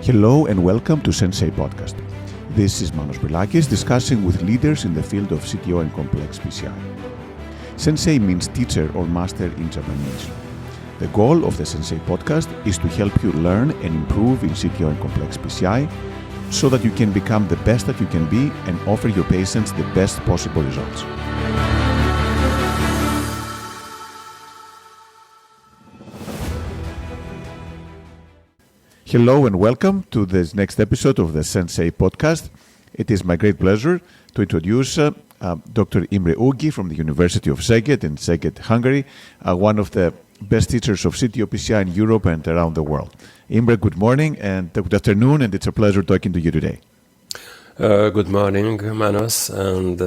Hello and welcome to Sensei podcast. This is Manos Brilakis discussing with leaders in the field of CTO and complex PCI. Sensei means teacher or master in Japanese. The goal of the Sensei podcast is to help you learn and improve in CTO and complex PCI so that you can become the best that you can be and offer your patients the best possible results. Hello and welcome to this next episode of the Sensei podcast. It is my great pleasure to introduce Dr. Imre Ungi from the University of Szeged in Szeged, Hungary, one of the best teachers of CTO-PCI in Europe and around the world. Imre, good morning and good afternoon, and it's a pleasure talking to you today. Good morning, Manos, and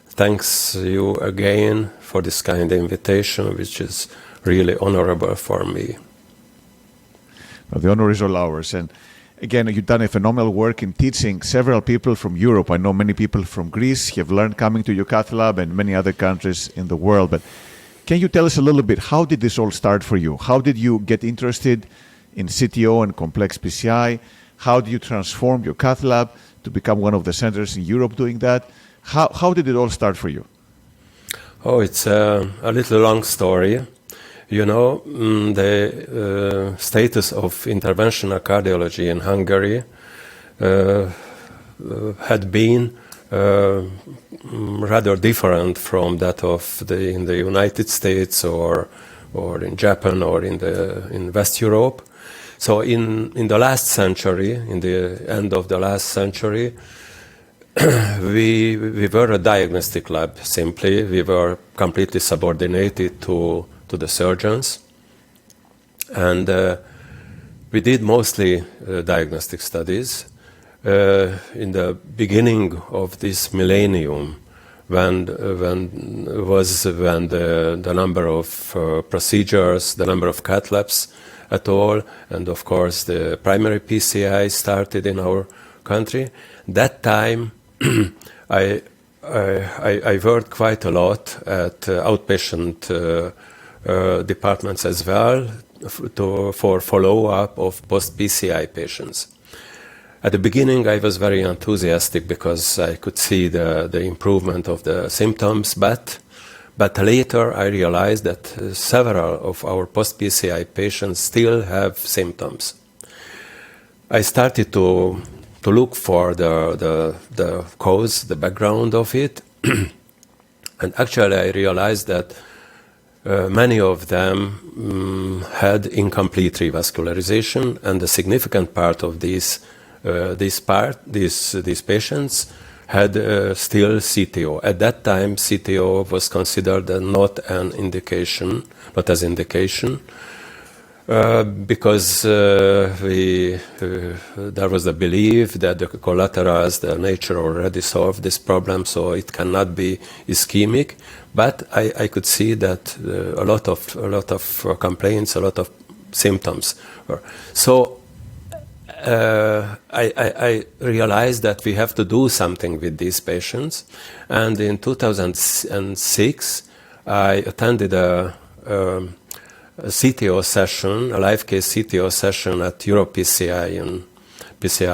thanks you again for this kind of invitation, which is really honorable for me. Well, the honor is all ours. And again, you've done a phenomenal work in teaching several people from Europe. I know many people from Greece have learned coming to your cath lab and many other countries in the world. But can you tell us a little bit, how did this all start for you? How did you get interested in CTO and complex PCI? How did you transform your cath lab to become one of the centers in Europe doing that? How did it all start for you? Oh, it's a little long story. You know, the status of interventional cardiology in Hungary had been rather different from that of in the United States or in Japan or in West Europe. So in the last century, in the end of the last century, we were a diagnostic lab. Simply, we were completely subordinated to the surgeons, and we did mostly diagnostic studies. In the beginning of this millennium, when the number of procedures, the number of cath labs at all, and of course the primary PCI started in our country. That time, I worked quite a lot at outpatient departments as well for follow-up of post-PCI patients. At the beginning, I was very enthusiastic because I could see the improvement of the symptoms, but later I realized that several of our post-PCI patients still have symptoms. I started to look for the cause, the background of it, and actually I realized that many of them had incomplete revascularization, and a significant part of these patients had still CTO. At that time, CTO was considered not as indication, because there was a belief that the collaterals, the nature already solved this problem, so it cannot be ischemic. But I could see that a lot of complaints, a lot of symptoms were. So I realized that we have to do something with these patients. And in 2006, I attended a CTO session, a live case CTO session at PCR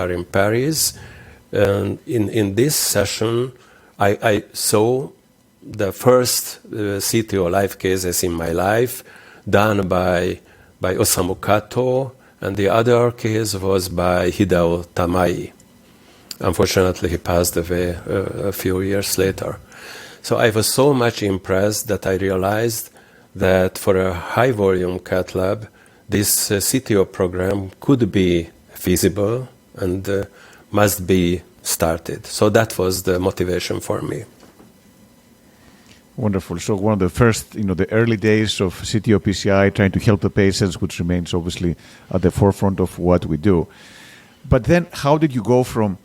in Paris. And in this session, I saw the first CTO live cases in my life done by Osamu Kato, and the other case was by Hideo Tamai. Unfortunately, he passed away a few years later. So I was so much impressed that I realized that for a high-volume cath lab, this CTO program could be feasible and must be started. So that was the motivation for me. Wonderful. So one of the first, the early days of CTO-PCI, trying to help the patients, which remains obviously at the forefront of what we do. But then how did you go from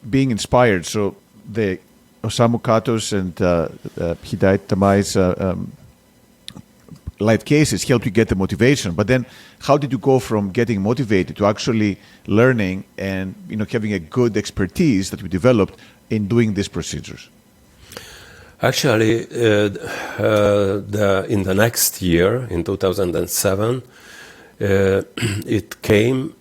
being inspired? So the Osamu Kato's and Hideo Tamai's live cases helped you get the motivation. But then how did you go from getting motivated to actually learning and having a good expertise that you developed in doing these procedures? Actually, in the next year, in 2007, it came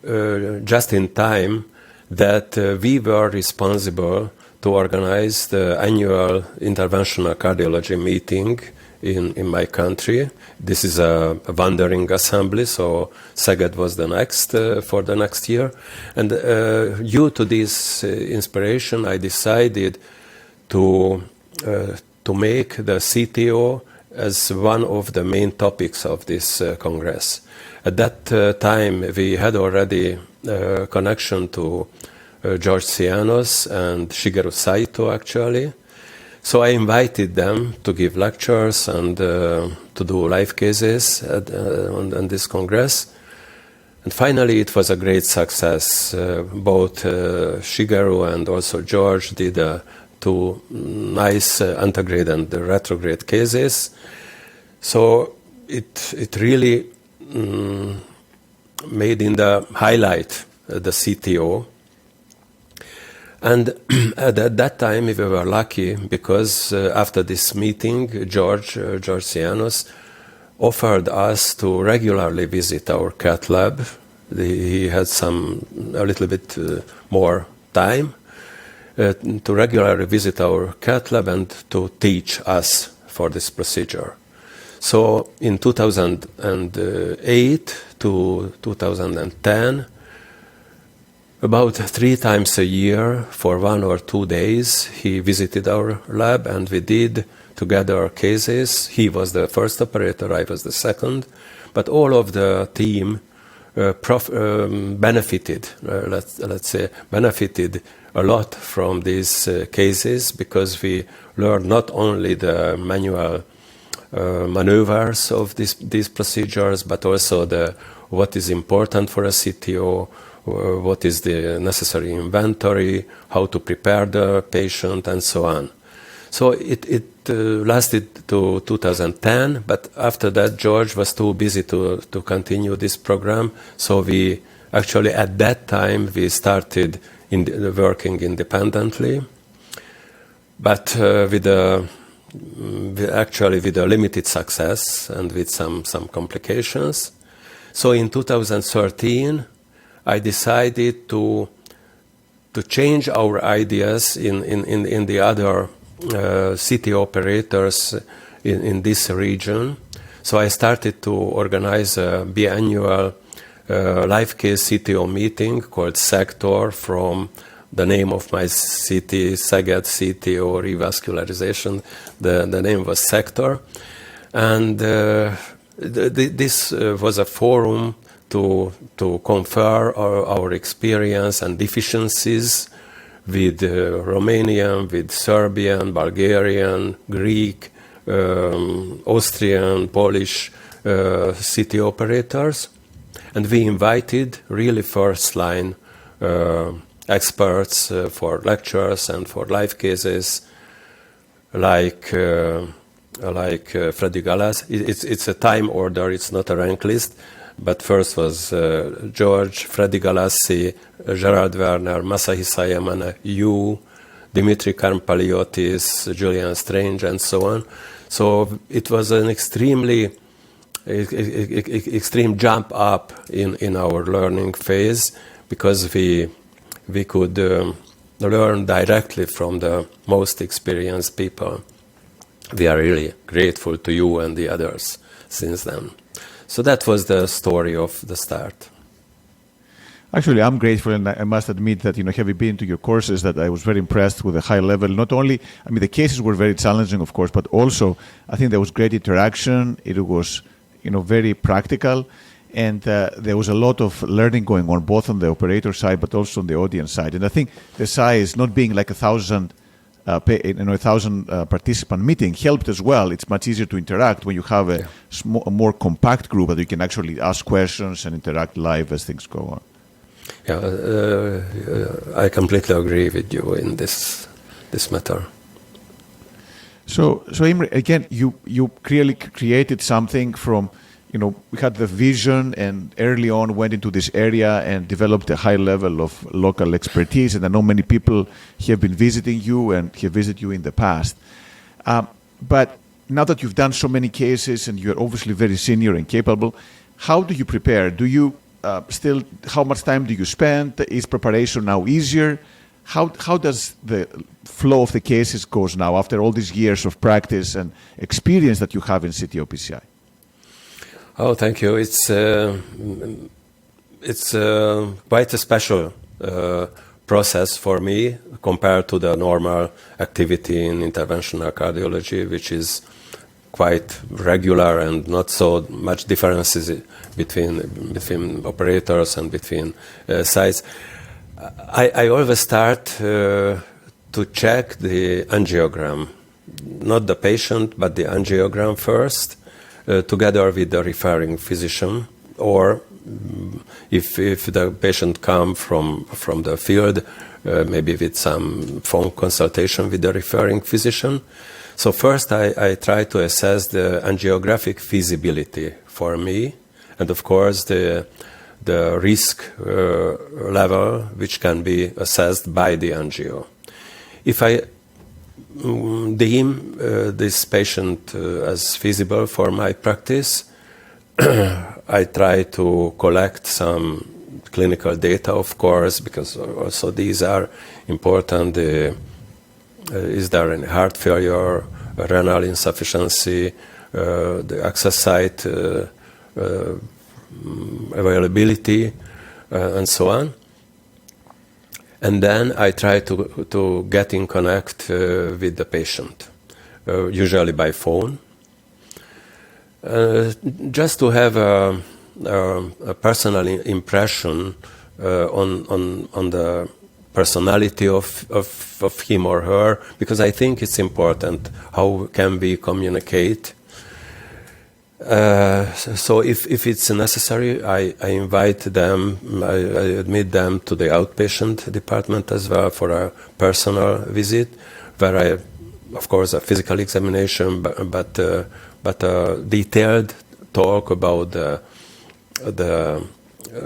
just in time that we were responsible to organize the annual interventional cardiology meeting in my country. This is a wandering assembly, so Szeged was the next for the next year. And due to this inspiration, I decided to make the CTO as one of the main topics of this Congress. At that time, we had already connection to George Sianos and Shigeru Saito, actually. So I invited them to give lectures and to do live cases on this Congress. And finally, it was a great success. Both Shigeru and also George did two nice antegrade and retrograde cases. So it really made in the highlight the CTO. And at that time, we were lucky because after this meeting, George Sianos offered us to regularly visit our cath lab. He had a little bit more time to regularly visit our cath lab and to teach us for this procedure. So in 2008 to 2010, about 3 times a year for 1 or 2 days, he visited our lab and we did together cases. He was the first operator, I was the second, but all of the team benefited, let's say, benefited a lot from these cases because we learned not only the manual maneuvers of these procedures, but also what is important for a CTO, what is the necessary inventory, how to prepare the patient, and so on. So it lasted to 2010, but after that, George was too busy to continue this program. So we actually, at that time, we started working independently, but with a limited success and with some complications. So in 2013, I decided to change our ideas in the other city operators in this region. So I started to organize a biannual live case CTO meeting called Sector, from the name of my city, Szeged CTO Revascularization. The name was Sector. And this was a forum to confer our experience and deficiencies with Romanian, with Serbian, Bulgarian, Greek, Austrian, Polish city operators. And we invited really first-line experts for lectures and for live cases, like Freddy Gallas. It's a time order, it's not a rank list. But first was George, Freddy Galassi, Gerard Werner, Masahisa Yamane, you, Dimitri Karmpaliotis, Julian Strange, and so on. So it was an extreme jump up in our learning phase, because we could learn directly from the most experienced people. We are really grateful to you and the others since then. So that was the story of the start. Actually, I'm grateful, and I must admit that, having been to your courses, that I was very impressed with the high level. Not only, the cases were very challenging, of course, but also I think there was great interaction. It was, very practical, and there was a lot of learning going on, both on the operator side, but also on the audience side. And I think the size, not being like 1,000 participant meeting, helped as well. It's much easier to interact when you have a more compact group that you can actually ask questions and interact live as things go on. Yeah, I completely agree with you in this matter. So Imre, again, you clearly created something from, we had the vision and early on went into this area and developed a high level of local expertise. And I know many people have been visiting you and have visited you in the past. But now that you've done so many cases and you're obviously very senior and capable, how do you prepare? Do you still, how much time do you spend? Is preparation now easier? How does the flow of the cases goes now after all these years of practice and experience that you have in CTO PCI? Oh, thank you. It's quite a special process for me compared to the normal activity in interventional cardiology, which is quite regular and not so much differences between operators and between sites. I always start to check the angiogram, not the patient, but the angiogram first, together with the referring physician, or if the patient comes from the field, maybe with some phone consultation with the referring physician. So first I try to assess the angiographic feasibility for me, and of course the risk level which can be assessed by the angio. If I deem this patient as feasible for my practice, I try to collect some clinical data, of course, because also these are important. Is there any heart failure, renal insufficiency, the access site availability, and so on. And then I try to get in connect with the patient, usually by phone, just to have a personal impression on the personality of him or her, because I think it's important how can we communicate. So if it's necessary, I invite them, I admit them to the outpatient department as well for a personal visit, where I, of course, a physical examination, but a detailed talk about the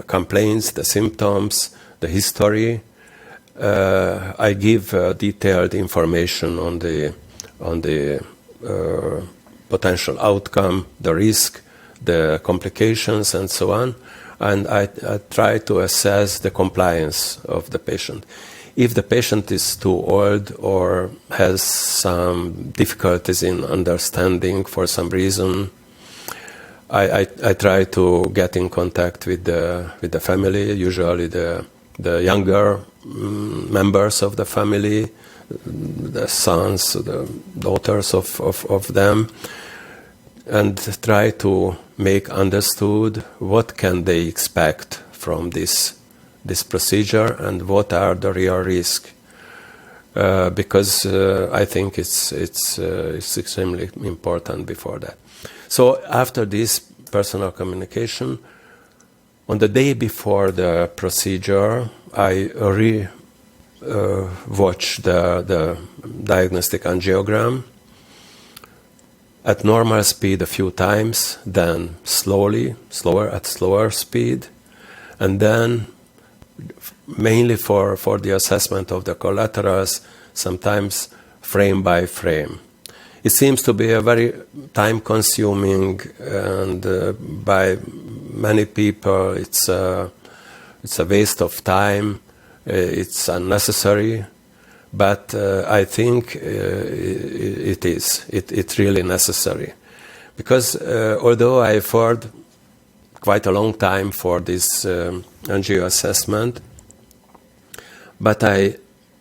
complaints, the symptoms, the history. I give detailed information on the potential outcome, the risk, the complications, and so on. And I try to assess the compliance of the patient. If the patient is too old or has some difficulties in understanding for some reason, I try to get in contact with the family, usually the younger members of the family, the sons, the daughters of them, and try to make understood what can they expect from this procedure and what are the real risks. Because I think it's extremely important before that. So after this personal communication, on the day before the procedure, I watch the diagnostic angiogram at normal speed a few times, then slower speed, and then mainly for the assessment of the collaterals, sometimes frame by frame. It seems to be a very time-consuming, and by many people it's a waste of time. It's unnecessary, but I think it's really necessary, because although I afford quite a long time for this angio assessment, but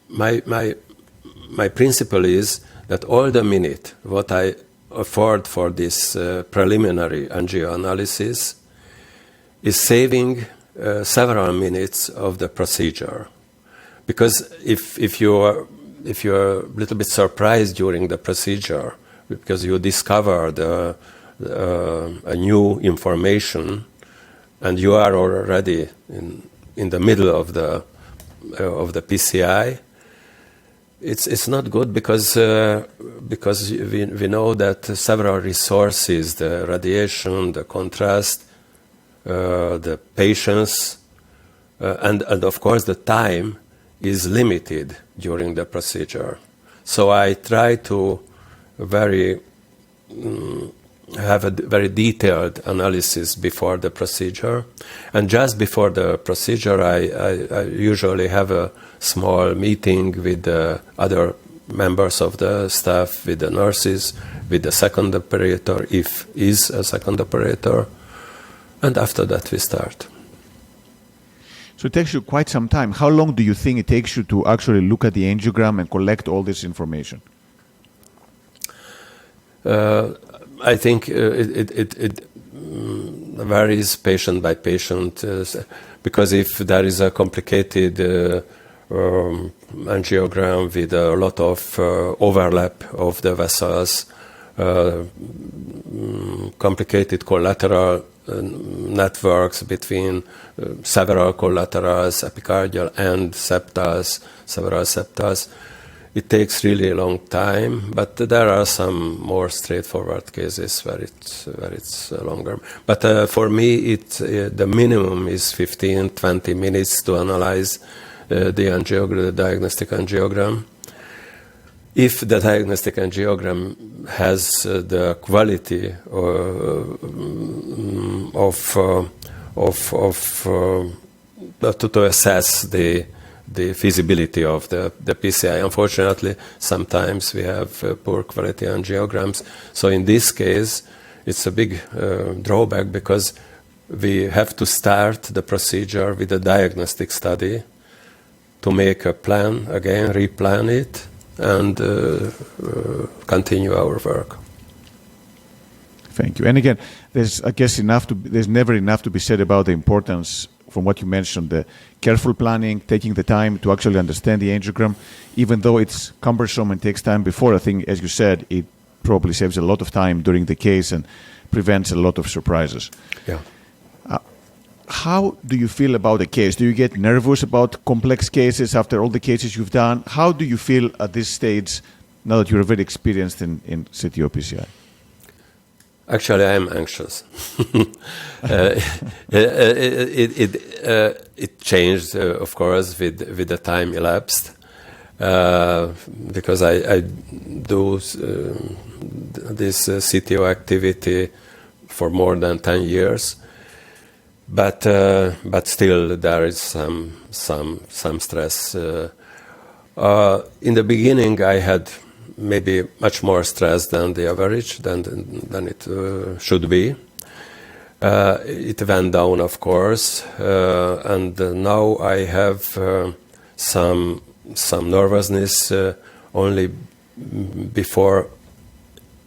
my principle is that all the minute what I afford for this preliminary angio analysis is saving several minutes of the procedure. Because if you're a little bit surprised during the procedure because you discover a new information and you are already in the middle of the PCI, it's not good, because we know that several resources, the radiation, the contrast, the patience, and of course the time is limited during the procedure. So I try to very have a very detailed analysis before the procedure. And just before the procedure, I usually have a small meeting with the other members of the staff, with the nurses, with the second operator, if is a second operator. And after that, we start. So it takes you quite some time. How long do you think it takes you to actually look at the angiogram and collect all this information? I think it varies patient by patient, because if there is a complicated angiogram with a lot of overlap of the vessels, complicated collateral networks between several collaterals, epicardial and septals, several septals. It takes really a long time, but there are some more straightforward cases where it's longer. But for me, the minimum is 15-20 minutes to analyze the diagnostic angiogram. If the diagnostic angiogram has the quality to assess the feasibility of the PCI. Unfortunately, sometimes we have poor quality angiograms. So in this case, it's a big drawback, because we have to start the procedure with a diagnostic study to make a plan, again, replan it, and continue our work. Thank you. And again, there's never enough to be said about the importance, from what you mentioned, the careful planning, taking the time to actually understand the angiogram, even though it's cumbersome and takes time before. I think, as you said, it probably saves a lot of time during the case and prevents a lot of surprises. Yeah. How do you feel about the case? Do you get nervous about complex cases after all the cases you've done? How do you feel at this stage, now that you're very experienced in CTO PCI? Actually, I am anxious. It changed, of course, with the time elapsed, because I do this CTO activity for more than 10 years. But still, there is some stress. In the beginning, I had maybe much more stress than the average, than it should be. It went down, of course, and now I have some nervousness only before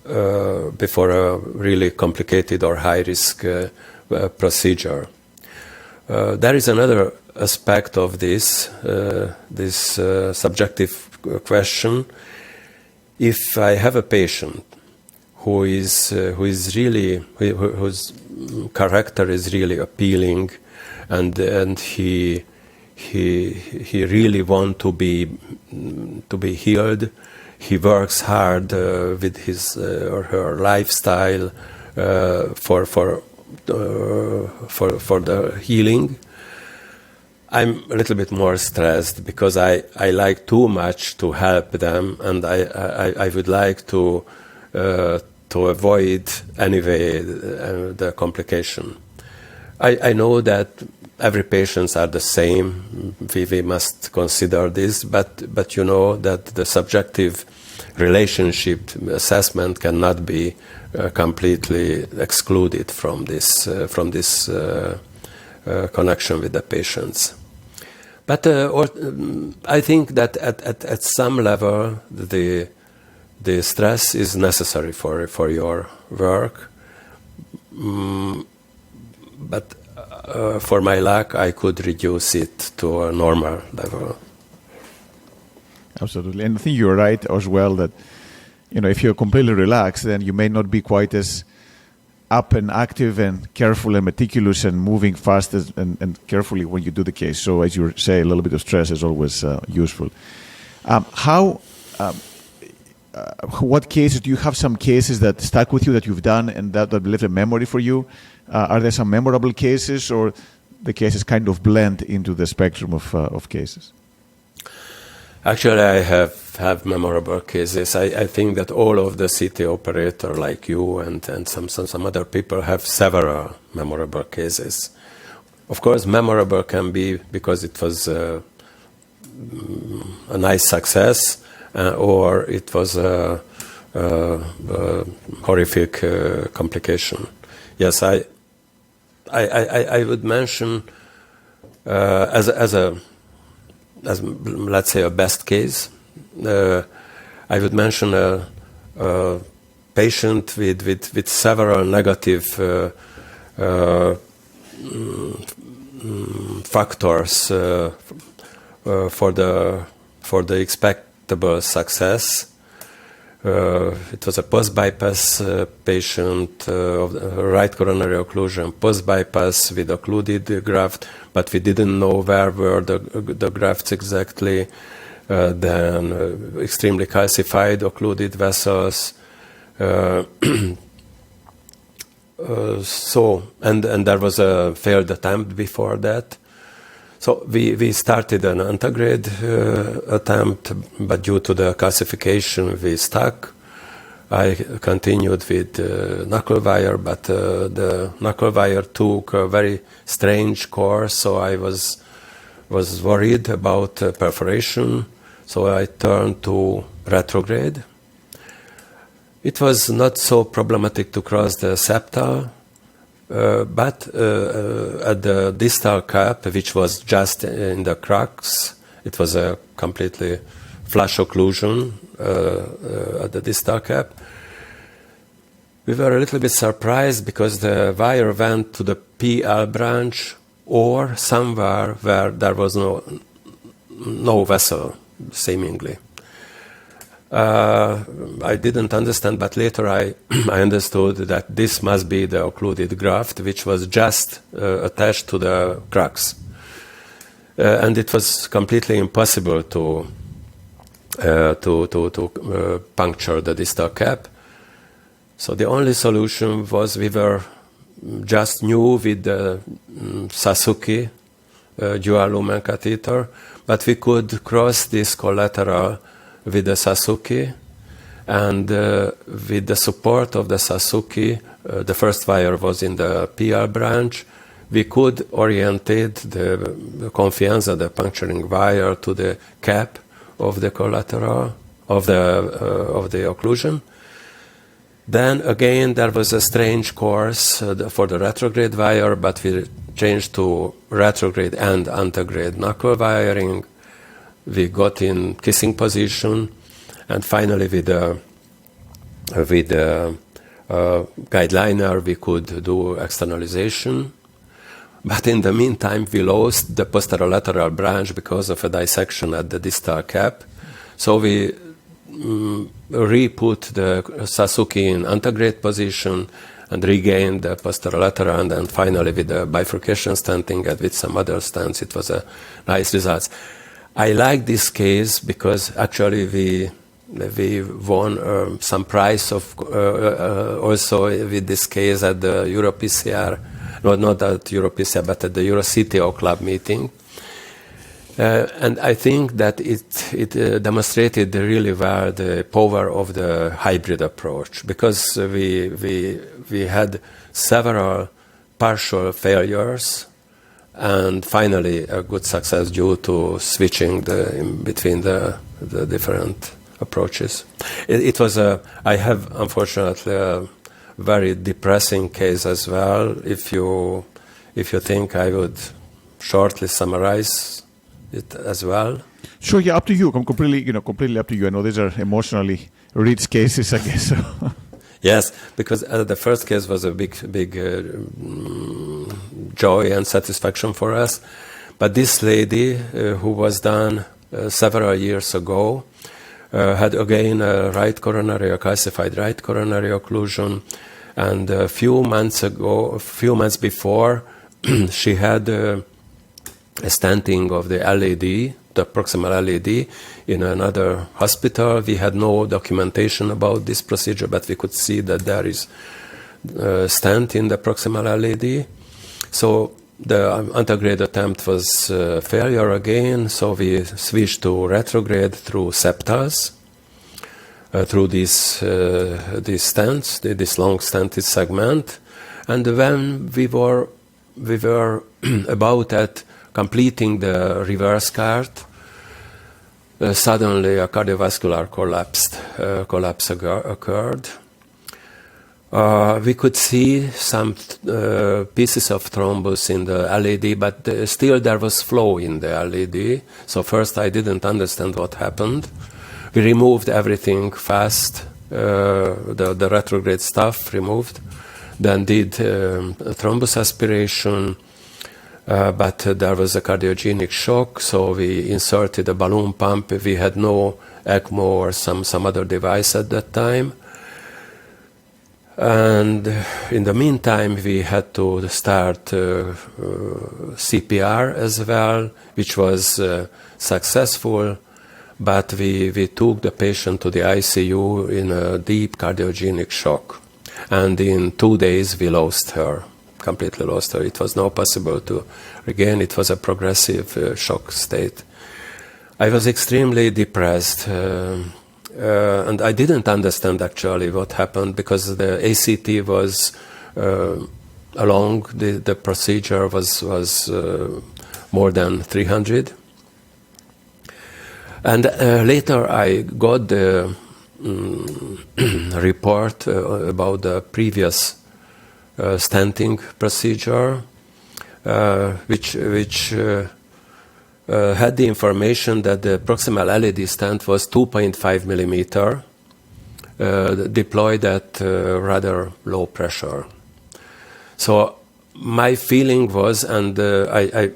a really complicated or high risk procedure. There is another aspect of this subjective question. If I have a patient whose character is really appealing, and he really want to be healed, he works hard with his or her lifestyle for the healing, I'm a little bit more stressed, because I like too much to help them, and I would like to avoid anyway the complication. I know that every patients are the same. We must consider this, but you know that the subjective relationship assessment cannot be completely excluded from this connection with the patients. But I think that at some level the stress is necessary for your work. But for my luck, I could reduce it to a normal level. Absolutely. And I think you're right as well that, if you're completely relaxed, then you may not be quite as up and active and careful and meticulous and moving fast and carefully when you do the case. So as you say, a little bit of stress is always useful. What cases, do you have some cases that stuck with you that you've done and that left a memory for you? Are there some memorable cases, or the cases kind of blend into the spectrum of cases? Actually, I have memorable cases. I think that all of the CT operator like you and some other people have several memorable cases. Of course, memorable can be because it was a nice success or it was a horrific complication. Yes, I would mention as let's say a best case. I would mention a patient with several negative factors for the expectable success. It was a post-bypass patient of right coronary occlusion, post-bypass with occluded graft, but we didn't know where were the grafts exactly. Then extremely calcified occluded vessels. And there was a failed attempt before that. So we started an antegrade attempt, but due to the calcification, we stuck. I continued with knuckle wire, but the knuckle wire took a very strange course, so I was worried about perforation. So I turned to retrograde. It was not so problematic to cross the septal, but at the distal cap, which was just in the crux, it was a completely flush occlusion at the distal cap. We were a little bit surprised because the wire went to the PL branch or somewhere where there was no vessel, seemingly. I didn't understand, but later I understood that this must be the occluded graft, which was just attached to the crux. And it was completely impossible to puncture the distal cap. So the only solution was we were just new with the Sasuke dual lumen catheter, but we could cross this collateral with the Sasuke, and with the support of the Sasuke, the first wire was in the PL branch. We could orientate the Confianza, the puncturing wire, to the cap of the collateral of the occlusion. Then again, there was a strange course for the retrograde wire, but we changed to retrograde and antegrade knuckle wiring. We got in kissing position, and finally with the guide liner we could do externalization. But in the meantime, we lost the posterolateral branch because of a dissection at the distal cap. So we re-put the Sasuke in antegrade position and regained the posterolateral, and then finally with the bifurcation stenting and with some other stents, it was a nice result. I like this case because actually we won some prize of also with this case at the EuroPCR, not at EuroPCR, but at the EuroCTO club meeting. And I think that it demonstrated really well the power of the hybrid approach, because we had several partial failures and finally a good success due to switching between the different approaches. It was I have unfortunately a very depressing case as well. If you think I would shortly summarize it as well. Sure, yeah, up to you. Completely up to you. I know these are emotionally rich cases, I guess. Yes, because the first case was a big joy and satisfaction for us. But this lady, who was done several years ago, had again a calcified right coronary occlusion, and a few months before, she had a stenting of the LAD, the proximal LAD, in another hospital. We had no documentation about this procedure, but we could see that there is a stent in the proximal LAD. So the antegrade attempt was failure again, so we switched to retrograde through septals, through these stents, this long stented segment. And when we were about at completing the reverse cart, suddenly a cardiovascular collapse occurred. We could see some pieces of thrombus in the LED, but still there was flow in the LED. So first I didn't understand what happened. We removed everything fast, the retrograde stuff removed, then did thrombus aspiration, but there was a cardiogenic shock, so we inserted a balloon pump. We had no ECMO or some other device at that time. And in the meantime, we had to start CPR as well, which was successful, but we took the patient to the ICU in a deep cardiogenic shock. And in 2 days, we lost her, completely lost her. It was not possible to regain. It was a progressive shock state. I was extremely depressed. And I didn't understand actually what happened, because the ACT was along the procedure was more than 300. And later I got the report about the previous stenting procedure, which had the information that the proximal LED stent was 2.5 millimeter, deployed at rather low pressure. So my feeling was, and I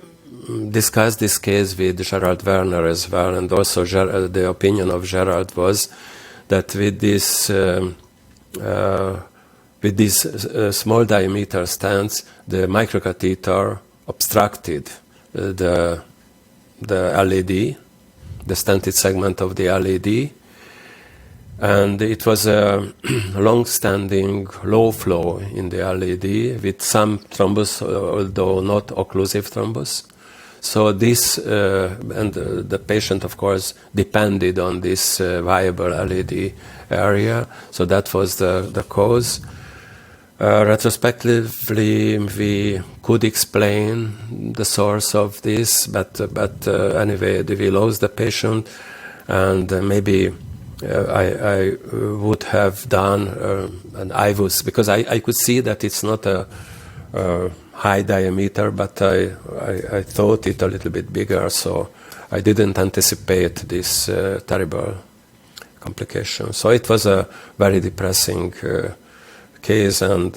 discussed this case with Gerald Werner as well, and also the opinion of Gerald was that with these small diameter stents, the microcatheter obstructed the LED, the stented segment of the LED, and it was a long-standing low flow in the LED with some thrombus, although not occlusive thrombus. So this, and the patient, of course, depended on this viable LED area, so that was the cause. Retrospectively, we could explain the source of this, but anyway, we lost the patient, and maybe I would have done an IVUS, because I could see that it's not a high diameter, but I thought it a little bit bigger, so I didn't anticipate this terrible complication. So it was a very depressing case, and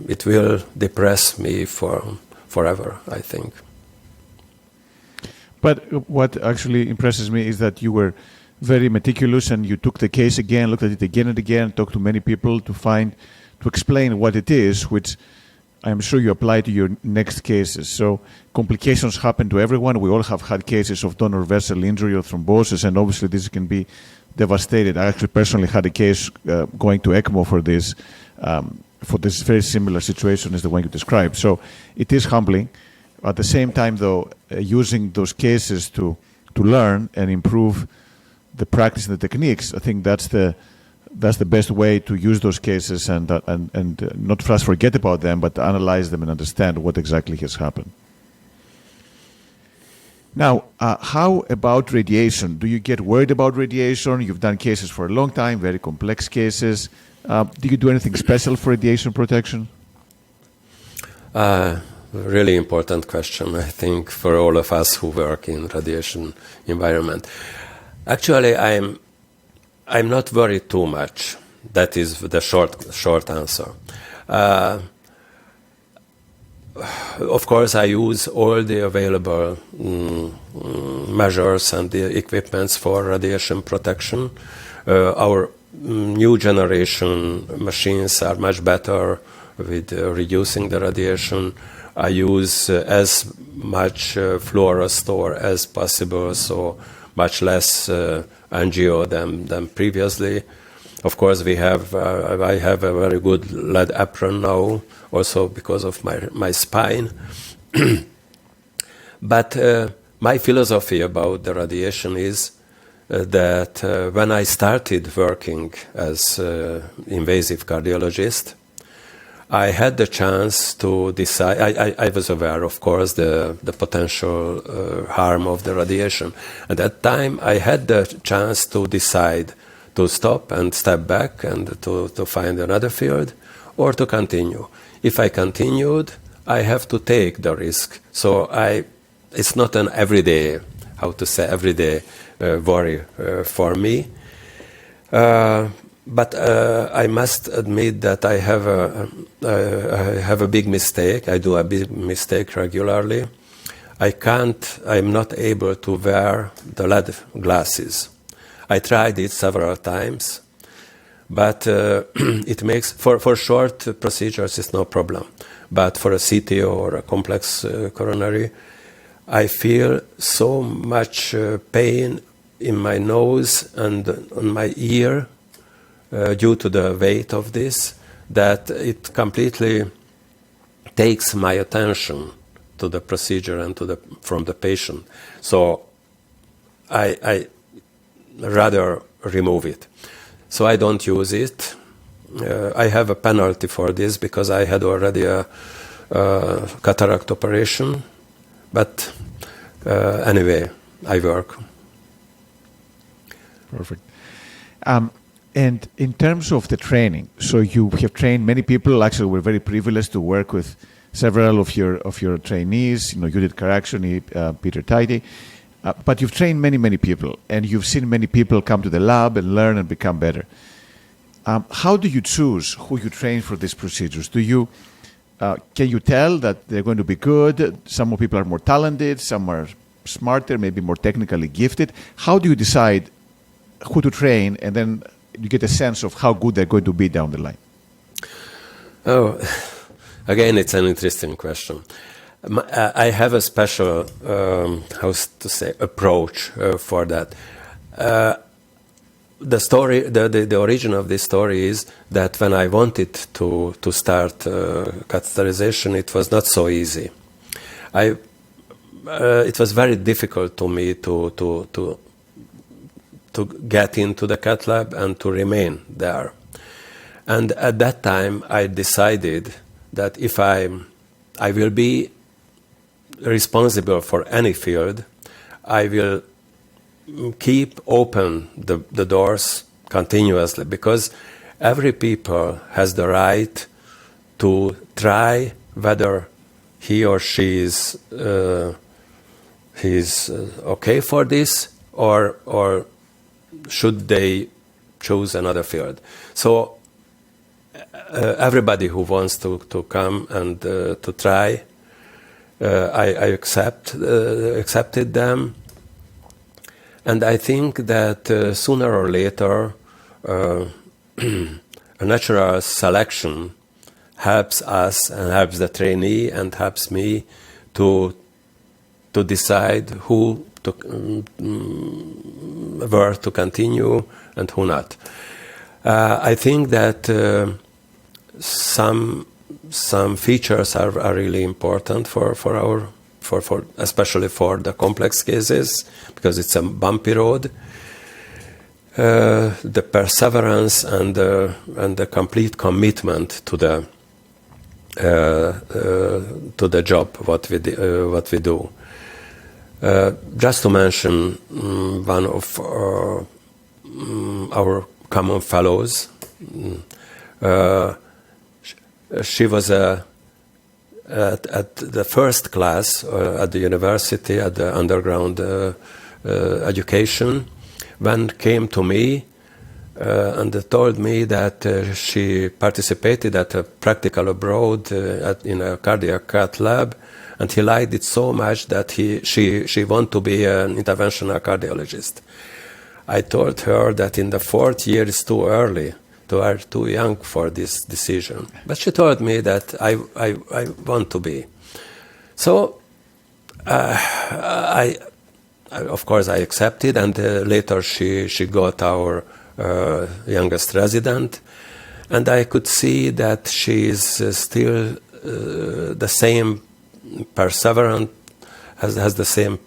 it will depress me forever, I think. But what actually impresses me is that you were very meticulous, and you took the case again, looked at it again and again, talked to many people to explain what it is, which I'm sure you apply to your next cases. So complications happen to everyone. We all have had cases of donor vessel injury or thrombosis, and obviously this can be devastated. I actually personally had a case going to ECMO for this very similar situation as the one you described. So it is humbling. At the same time, though, using those cases to learn and improve the practice and the techniques, I think that's the best way to use those cases and not just forget about them, but analyze them and understand what exactly has happened. Now, how about radiation? Do you get worried about radiation? You've done cases for a long time, very complex cases. Do you do anything special for radiation protection? Really important question, I think, for all of us who work in radiation environment. Actually, I'm not worried too much. That is the short answer. Of course, I use all the available measures and the equipments for radiation protection. Our new generation machines are much better with reducing the radiation. I use as much fluorostor as possible, so much less angio than previously. Of course, I have a very good lead apron now, also because of my spine. But my philosophy about the radiation is that when I started working as invasive cardiologist, I had the chance to decide. I was aware, of course, the potential harm of the radiation. At that time, I had the chance to decide to stop and step back and to find another field, or to continue. If I continued, I have to take the risk. So it's not an everyday, everyday worry for me. But I must admit that I have a big mistake. I do a big mistake regularly. I'm not able to wear the lead glasses. I tried it several times, but it makes, for short procedures, it's no problem. But for a CTO or a complex coronary, I feel so much pain in my nose and on my ear due to the weight of this, that it completely takes my attention to the procedure and from the patient. So I rather remove it. So I don't use it. I have a penalty for this because I had already a cataract operation. But anyway, I work. Perfect. And in terms of the training, so you have trained many people. Actually, we're very privileged to work with several of your trainees. You know, Judith Karaksony, Peter Tidy. But you've trained many people, and you've seen many people come to the lab and learn and become better. How do you choose who you train for these procedures? Can you tell that they're going to be good? Some people are more talented, some are smarter, maybe more technically gifted. How do you decide who to train, and then you get a sense of how good they're going to be down the line? Oh, again, it's an interesting question. I have a special, approach for that. The story, the origin of this story is that when I wanted to start catheterization, it was not so easy. It was very difficult to me to get into the cath lab and to remain there. And at that time, I decided that if I will be responsible for any field, I will keep open the doors continuously, because every people has the right to try whether he or she is okay for this, or should they choose another field. So everybody who wants to come and to try, I accepted them. And I think that sooner or later, a natural selection helps us and helps the trainee and helps me to decide who where to continue and who not. I think that some features are really important for especially for the complex cases, because it's a bumpy road. The perseverance and the complete commitment to the job what we do. Just to mention one of our common fellows, she was at the first class at the university, at the underground education, when came to me and told me that she participated at a practical abroad in a cardiac cath lab, and he liked it so much that she wanted to be an interventional cardiologist. I told her that in the fourth year is too early, too young for this decision. But she told me that I want to be. So, of course, I accepted, and later she got our youngest resident, and I could see that she is still the same perseverant, has the same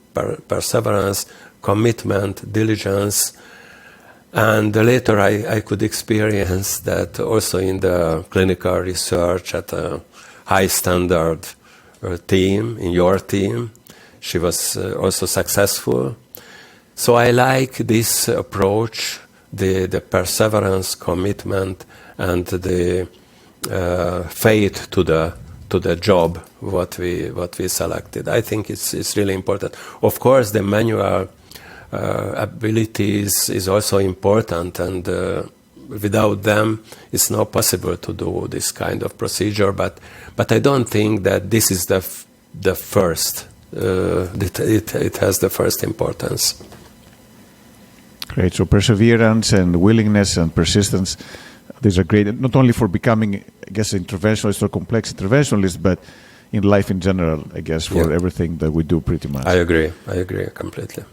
perseverance, commitment, diligence. And later I could experience that also in the clinical research at a high standard team, in your team. She was also successful. So I like this approach, the perseverance, commitment, and the faith to the job what we selected. I think it's really important. Of course, the manual abilities is also important, and without them, it's not possible to do this kind of procedure. But I don't think that this is the first. It has the first importance. Great. So perseverance and willingness and persistence, these are great, not only for becoming, I guess, interventionalist or complex interventionalist, but in life in general, I guess, for everything that we do pretty much. I agree completely.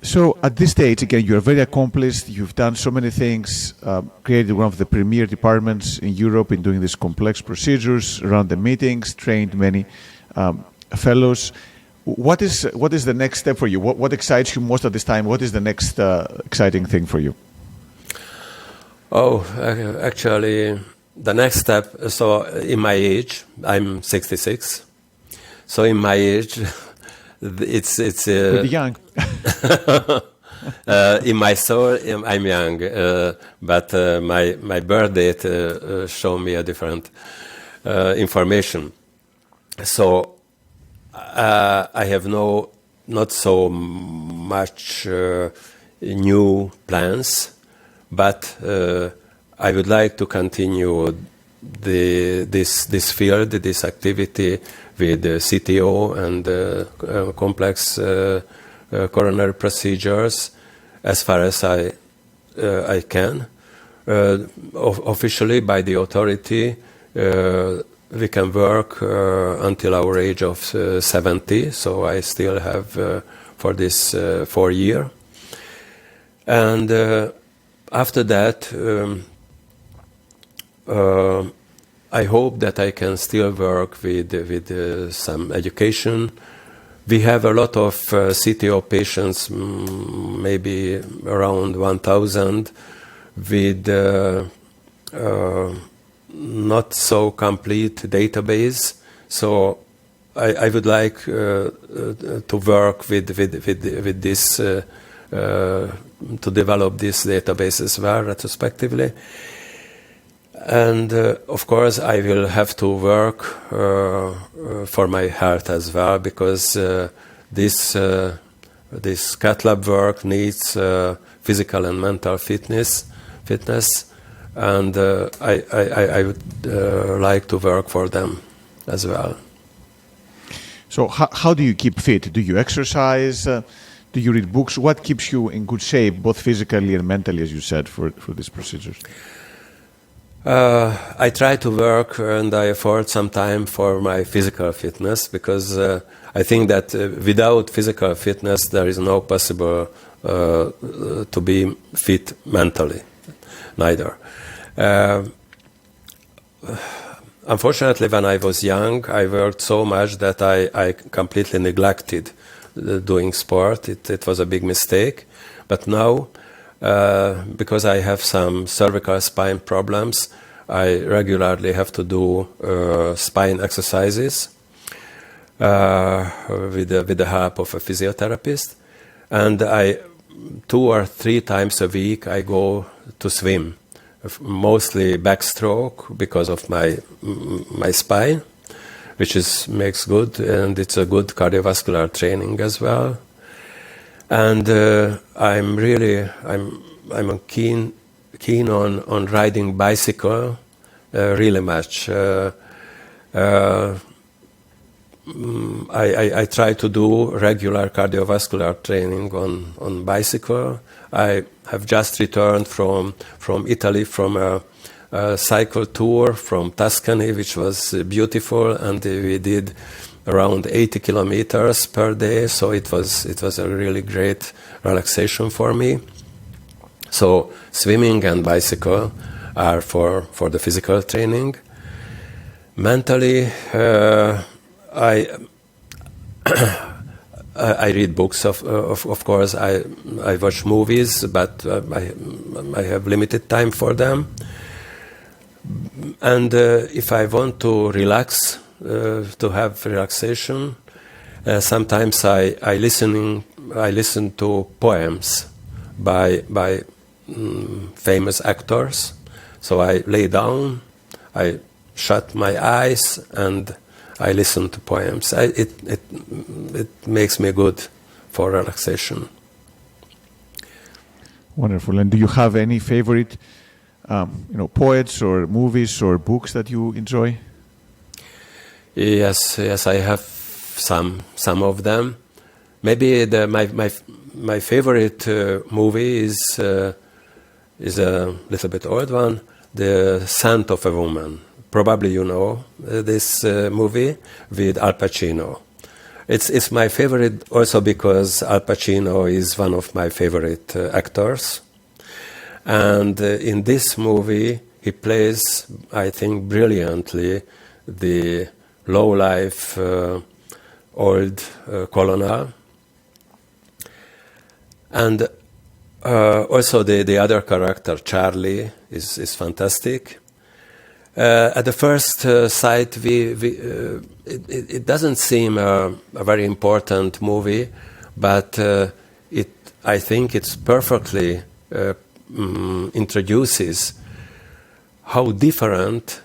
So at this stage, again, you're very accomplished. You've done so many things, created one of the premier departments in Europe in doing these complex procedures, run the meetings, trained many fellows. What is the next step for you? What excites you most at this time? What is the next exciting thing for you? Oh, actually, the next step, so in my age, I'm 66. So in my age, it's pretty young. In my soul, I'm young, but my birth date show me a different information. So I have not so much new plans, but I would like to continue this field, this activity with CTO and complex coronary procedures as far as I can. Officially, by the authority, we can work until our age of 70, so I still have for this 4 years. And after that, I hope that I can still work with some education. We have a lot of CTO patients, maybe around 1,000, with not so complete database. So I would like to work with this, to develop this database as well, retrospectively. And of course, I will have to work for my health as well, because this cath lab work needs physical and mental fitness, and I would like to work for them as well. So how do you keep fit? Do you exercise? Do you read books? What keeps you in good shape, both physically and mentally, as you said, for these procedures? I try to work and I afford some time for my physical fitness, because I think that without physical fitness there is no possible to be fit mentally, neither. Unfortunately, when I was young, I worked so much that I completely neglected doing sport. It was a big mistake. But now, because I have some cervical spine problems, I regularly have to do spine exercises with the help of a physiotherapist. And 2 or 3 times a week I go to swim, mostly backstroke because of my spine, which makes good, and it's a good cardiovascular training as well. And I'm keen on riding bicycle really much. I try to do regular cardiovascular training on bicycle. I have just returned from Italy from a cycle tour from Tuscany, which was beautiful, and we did around 80 kilometers per day. So it was a really great relaxation for me. So swimming and bicycle are for the physical training. Mentally, I I read books, of course. I watch movies, but I have limited time for them. And if I want to relax, to have relaxation, sometimes I listen to poems by famous actors. So I lay down, I shut my eyes, and I listen to poems. It makes me good for relaxation. Wonderful. And do you have any favorite, poets or movies or books that you enjoy? Yes, I have some of them. Maybe my favorite movie is a little bit old one, The Scent of a Woman. Probably you know this movie with Al Pacino. It's my favorite also because Al Pacino is one of my favorite actors. And in this movie, he plays, I think, brilliantly the low-life old colonel. And also the other character, Charlie, is fantastic. At the first sight, it doesn't seem a very important movie, but I think it perfectly introduces how different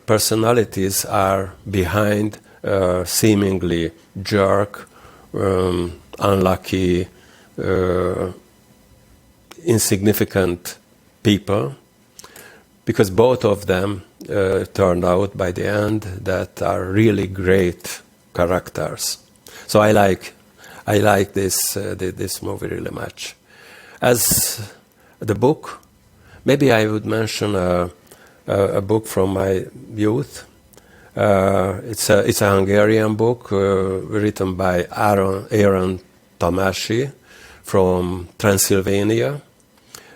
personalities are behind seemingly jerk, unlucky, insignificant people, because both of them turned out by the end that are really great characters. So I like this movie really much. As the book, maybe I would mention a book from my youth. It's a Hungarian book written by Aaron Tamasi from Transylvania.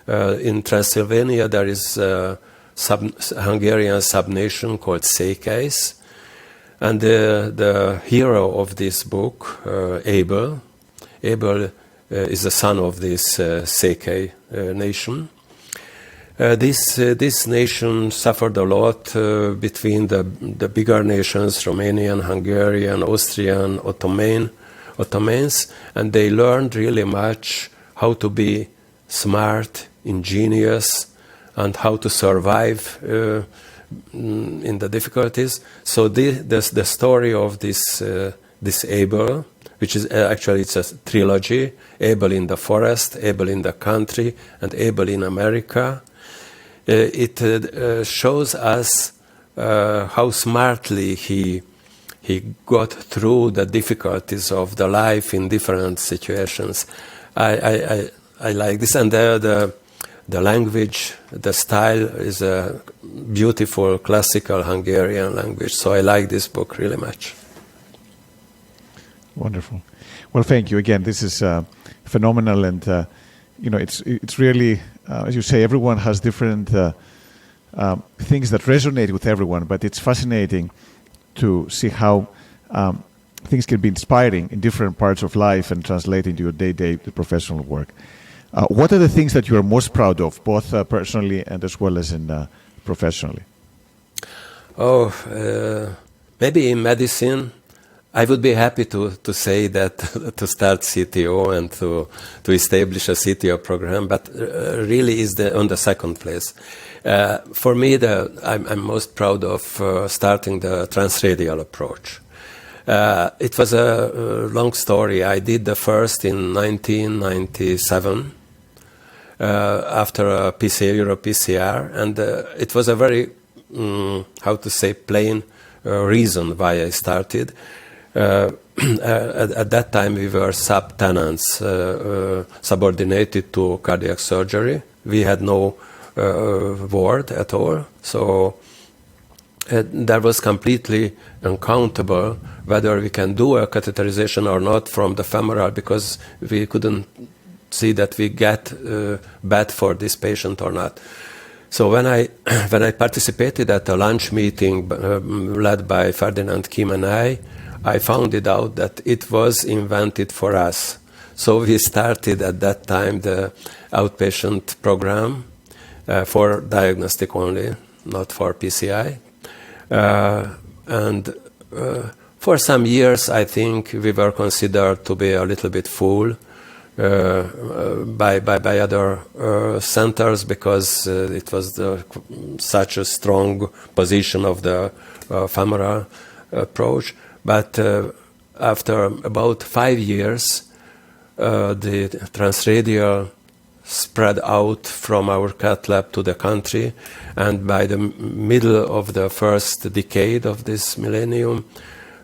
In Transylvania, there is a Hungarian subnation called Székely, and the hero of this book, Abel, is the son of this Székely nation. This nation suffered a lot between the bigger nations, Romanian, Hungarian, Austrian, Ottomans, and they learned really much how to be smart, ingenious, and how to survive in the difficulties. So the story of this Abel, which is actually it's a trilogy: Abel in the forest, Abel in the country, and Abel in America. It shows us how smartly he got through the difficulties of the life in different situations. I like this, and the language, the style is a beautiful classical Hungarian language. So I like this book really much. Wonderful. Well, thank you again. This is phenomenal, and it's really, as you say, everyone has different things that resonate with everyone. But it's fascinating to see how things can be inspiring in different parts of life and translate into your day-to-day professional work. What are the things that you are most proud of, both personally and as well as professionally? Maybe in medicine, I would be happy to say that to start CTO and to establish a CTO program, but really is on the second place. For me, I'm most proud of starting the transradial approach. It was a long story. I did the first in 1997 after a Euro PCR, and it was a very, plain reason why I started. At that time, we were subtenants, subordinated to cardiac surgery. We had no ward at all, so that was completely uncountable whether we can do a catheterization or not from the femoral, because we couldn't see that we get bad for this patient or not. So when I participated at a lunch meeting led by Ferdinand Kim and I found it out that it was invented for us. So we started at that time the outpatient program for diagnostic only, not for PCI. And for some years, I think we were considered to be a little bit fool by other centers, because it was such a strong position of the femoral approach. But after about 5 years, the transradial spread out from our cath lab to the country, and by the middle of the first decade of this millennium,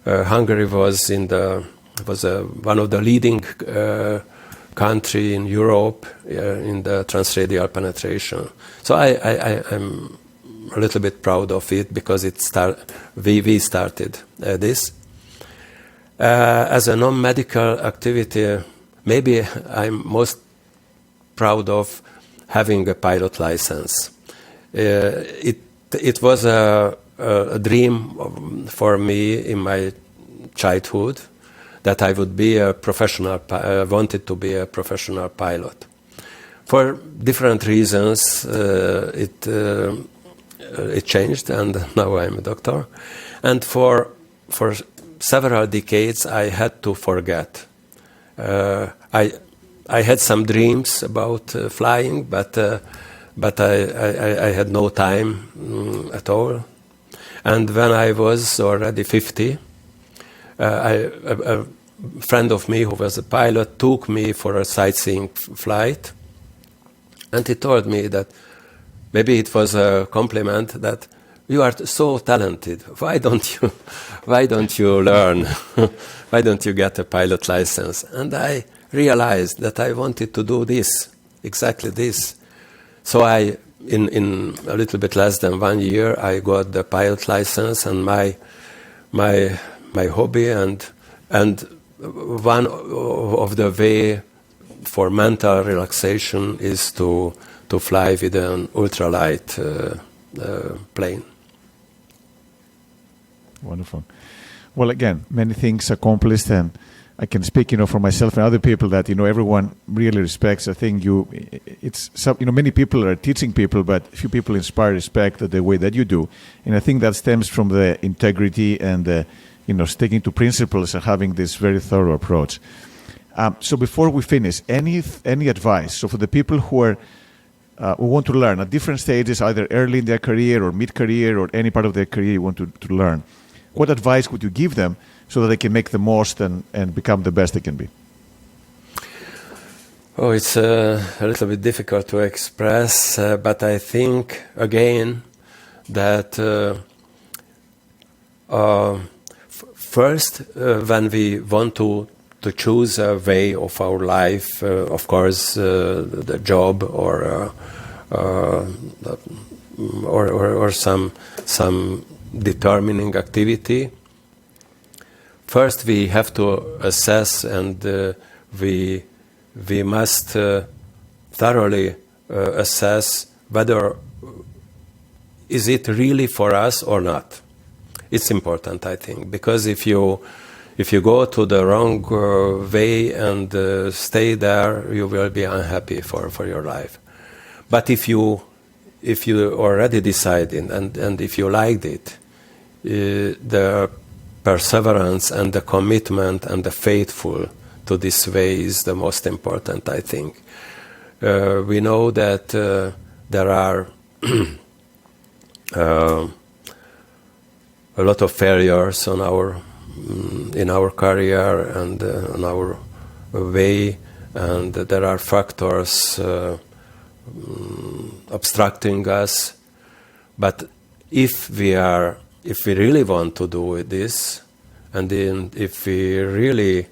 Hungary was one of the leading country in Europe in the transradial penetration. So I'm a little bit proud of it, because we started this. As a non-medical activity, maybe I'm most proud of having a pilot license. It was a dream for me in my childhood that I would be a professional. Wanted to be a professional pilot. For different reasons, it changed, and now I'm a doctor. And for several decades, I had to forget. I had some dreams about flying, but I had no time at all. And when I was already 50, a friend of me who was a pilot took me for a sightseeing flight, and he told me that, maybe it was a compliment, that you are so talented. Why don't you learn? Why don't you get a pilot license? And I realized that I wanted to do this, exactly this. So in a little bit less than 1 year, I got the pilot license, and my hobby and one of the way for mental relaxation is to fly with an ultralight plane. Wonderful. Well, again, many things accomplished, and I can speak, for myself and other people that, everyone really respects. I think many people are teaching people, but few people inspire respect the way that you do. And I think that stems from the integrity and the, sticking to principles and having this very thorough approach. So before we finish, any advice? So for the people who want to learn at different stages, either early in their career or mid-career or any part of their career you want to learn, what advice would you give them so that they can make the most and become the best they can be? Oh, it's a little bit difficult to express, but I think, again, that first, when we want to choose a way of our life, of course, the job or some determining activity, first we have to assess, and we must thoroughly assess whether is it really for us or not. It's important, I think, because if you go to the wrong way and stay there, you will be unhappy for your life. But if you already decided and if you liked it, the perseverance and the commitment and the faithful to this way is the most important, I think. We know that there are a lot of failures in our career and on our way, and there are factors obstructing us. But if we really want to do this, and then if we really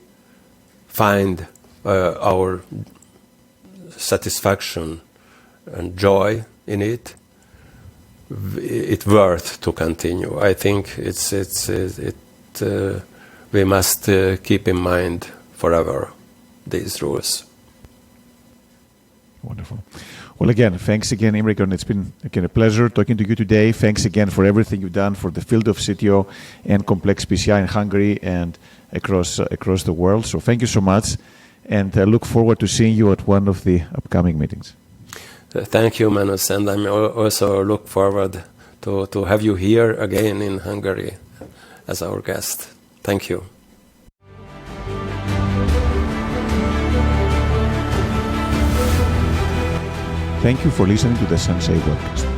find our satisfaction and joy in it, it's worth to continue. I think we must keep in mind forever these rules. Wonderful. Well, again, thanks again, Imre. And it's been again a pleasure talking to you today. Thanks again for everything you've done for the field of CTO and complex PCI in Hungary and across the world. So thank you so much, and I look forward to seeing you at one of the upcoming meetings. Thank you, Manus, and I'm also look forward to have you here again in Hungary as our guest. Thank you. Thank you for listening to the Sensei podcast.